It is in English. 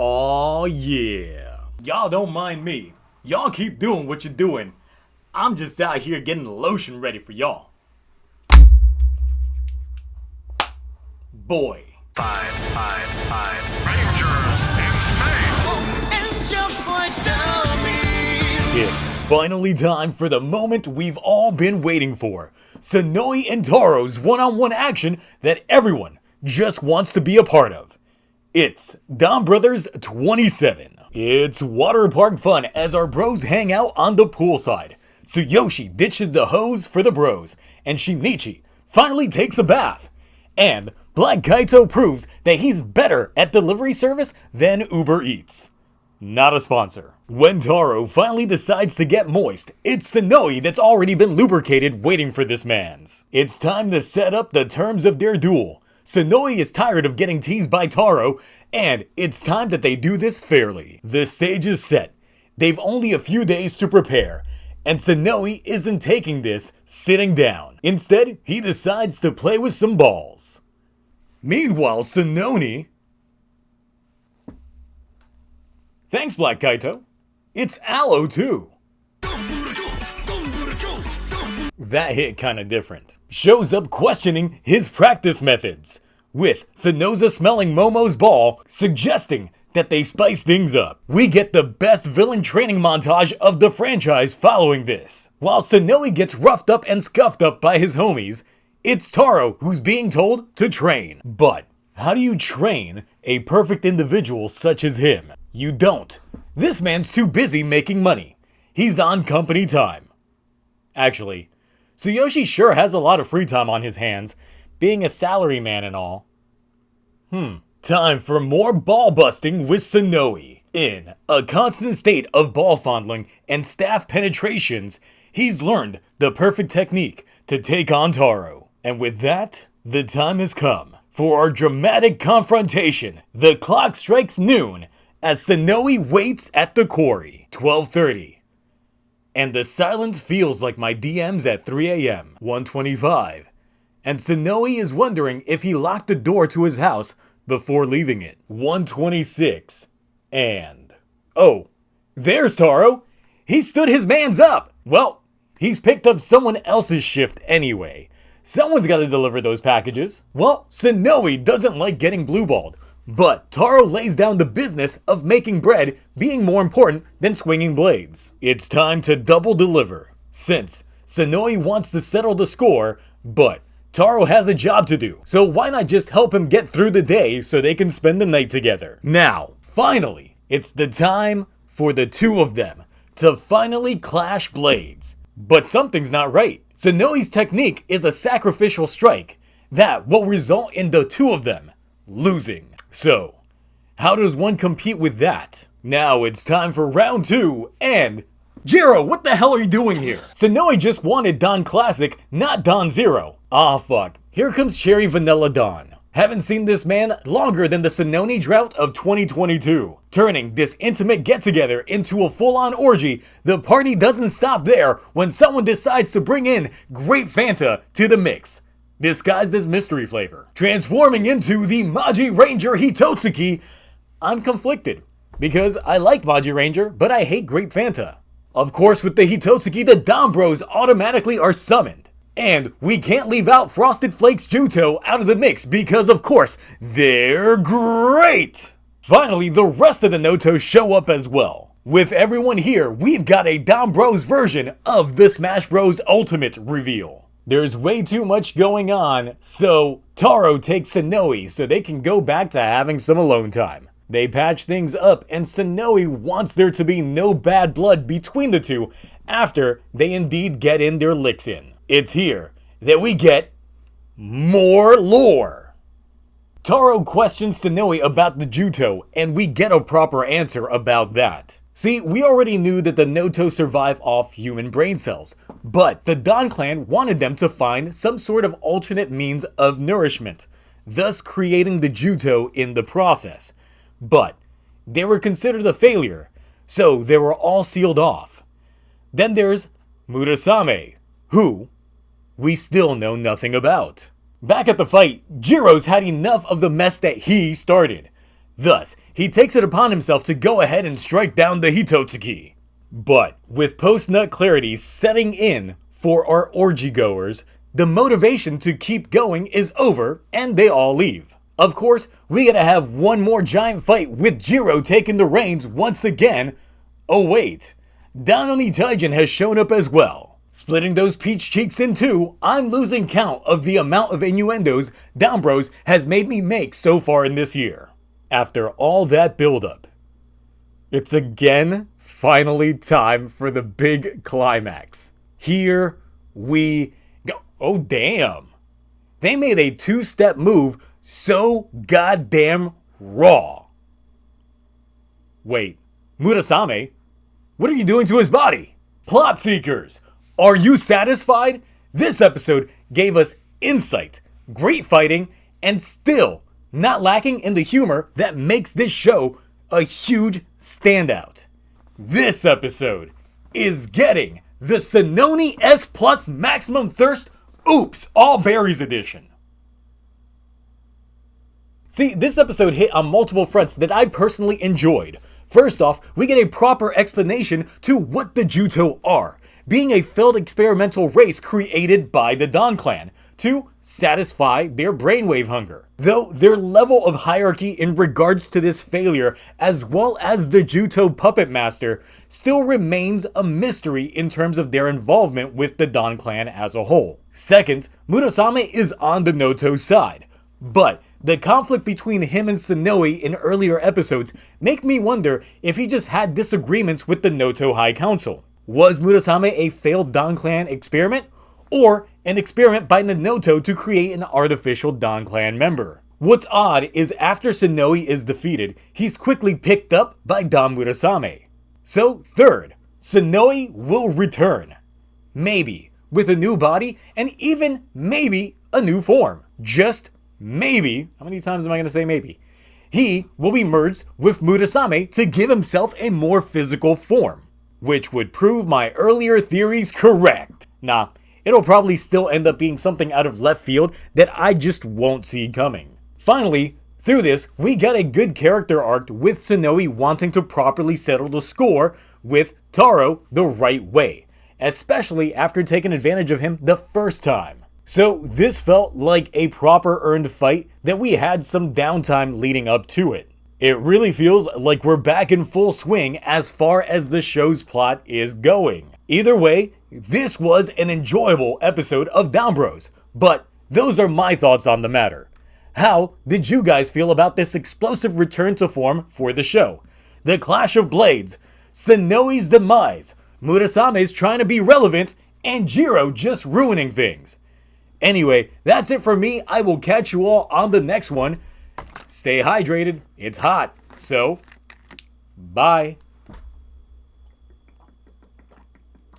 Aw, yeah. Y'all don't mind me. Y'all keep doing what you're doing. I'm just out here getting the lotion ready for y'all. Boy. Five. Rangers in space. It's finally time for the moment we've all been waiting for. Sonoi and Taro's one-on-one action that everyone just wants to be a part of. It's DonBrothers 27. It's water park fun as our bros hang out on the poolside. Tsuyoshi ditches the hose for the bros, and Shinichi finally takes a bath. And Black Kaito proves that he's better at delivery service than Uber Eats. Not a sponsor. When Taro finally decides to get moist, it's Sonoi that's already been lubricated waiting for this man's. It's time to set up the terms of their duel. Sonoi is tired of getting teased by Taro, and it's time that they do this fairly. The stage is set. They've only a few days to prepare, and Sonoi isn't taking this sitting down. Instead, he decides to play with some balls. Meanwhile, Sononi... Thanks, Black Kaito. It's Aloe, too. That hit kinda different. Shows up questioning his practice methods, with Sonoza smelling Momo's ball, suggesting that they spice things up. We get the best villain training montage of the franchise following this. While Sonoi gets roughed up and scuffed up by his homies, it's Taro who's being told to train. But how do you train a perfect individual such as him? You don't. This man's too busy making money. He's on company time. Actually, Tsuyoshi sure has a lot of free time on his hands, being a salaryman and all. Time for more ball busting with Sonoi. In a constant state of ball fondling and staff penetrations, he's learned the perfect technique to take on Taro. And with that, the time has come for our dramatic confrontation. The clock strikes noon as Sonoi waits at the quarry. 12:30. And the silence feels like my DMs at 3 a.m. 1:25. And Sonoi is wondering if he locked the door to his house before leaving it. 1:26. And... oh, there's Taro. He stood his mans up. Well, he's picked up someone else's shift anyway. Someone's got to deliver those packages. Well, Sonoi doesn't like getting blueballed, but Taro lays down the business of making bread being more important than swinging blades. It's time to double deliver, since Sonoi wants to settle the score, but Taro has a job to do, so why not just help him get through the day so they can spend the night together? Now, finally, it's the time for the two of them to finally clash blades. But something's not right. Sonoi's technique is a sacrificial strike that will result in the two of them losing. So, how does one compete with that? Now it's time for round 2, and... Jiro, what the hell are you doing here? Sonoi just wanted Don Classic, not Don Zero. Aw fuck, here comes Cherry Vanilla Don. Haven't seen this man longer than the Sononi drought of 2022. Turning this intimate get-together into a full-on orgy, the party doesn't stop there when someone decides to bring in Grape Fanta to the mix, disguised as mystery flavor. Transforming into the Maji Ranger Hitotsuki, I'm conflicted, because I like Maji Ranger, but I hate Grape Fanta. Of course, with the Hitotsuki, the DonBros automatically are summoned. And we can't leave out Frosted Flakes Juto out of the mix because, of course, they're great! Finally, the rest of the Notos show up as well. With everyone here, we've got a DonBros version of the Smash Bros. Ultimate reveal. There's way too much going on, so Taro takes Sonoi so they can go back to having some alone time. They patch things up, and Sonoi wants there to be no bad blood between the two after they indeed get in their licks in. It's here that we get more lore. Taro questions Sonoi about the Juto, and we get a proper answer about that. See, we already knew that the Noto survive off human brain cells, but the Don Clan wanted them to find some sort of alternate means of nourishment, thus creating the Juto in the process. But they were considered a failure, so they were all sealed off. Then there's Murasame, who we still know nothing about. Back at the fight, Jiro's had enough of the mess that he started. Thus, he takes it upon himself to go ahead and strike down the Hitotsuki. But, with post-nut clarity setting in for our orgy goers, the motivation to keep going is over and they all leave. Of course, we gotta have one more giant fight with Jiro taking the reins once again. Oh wait, Danoni Taijin has shown up as well. Splitting those peach cheeks in two, I'm losing count of the amount of innuendos DonBros has made me make so far in this year. After all that buildup, it's again finally time for the big climax. Here we go. Oh damn. They made a two-step move so goddamn raw. Wait, Murasame? What are you doing to his body? Plot seekers, are you satisfied? This episode gave us insight, great fighting, and still not lacking in the humor that makes this show a huge standout. This episode is getting the Sononi S Plus Maximum Thirst Oops All Berries Edition. See, this episode hit on multiple fronts that I personally enjoyed. First off, we get a proper explanation to what the Juto are, being a failed experimental race created by the Don clan to satisfy their brainwave hunger. Though their level of hierarchy in regards to this failure, as well as the Juto puppet master, still remains a mystery in terms of their involvement with the Don clan as a whole. Second, Murasame is on the Noto side, but the conflict between him and Sonoe in earlier episodes make me wonder if he just had disagreements with the Noto High Council. Was Murasame a failed Don Clan experiment, or an experiment by the Noto to create an artificial Don Clan member? What's odd is after Sonoe is defeated, he's quickly picked up by Don Murasame. So third, Sonoe will return. Maybe with a new body and even maybe a new form. Just maybe, how many times am I going to say maybe? He will be merged with Murasame to give himself a more physical form, which would prove my earlier theories correct. Nah, it'll probably still end up being something out of left field that I just won't see coming. Finally, through this, we got a good character arc with Sonoe wanting to properly settle the score with Taro the right way, especially after taking advantage of him the first time. So this felt like a proper earned fight that we had some downtime leading up to it. It really feels like we're back in full swing as far as the show's plot is going. Either way, this was an enjoyable episode of DonBros, but those are my thoughts on the matter. How did you guys feel about this explosive return to form for the show? The clash of blades, Sonoe's demise, Murasame's trying to be relevant, and Jiro just ruining things. Anyway, that's it for me. I will catch you all on the next one. Stay hydrated. It's hot. So, bye.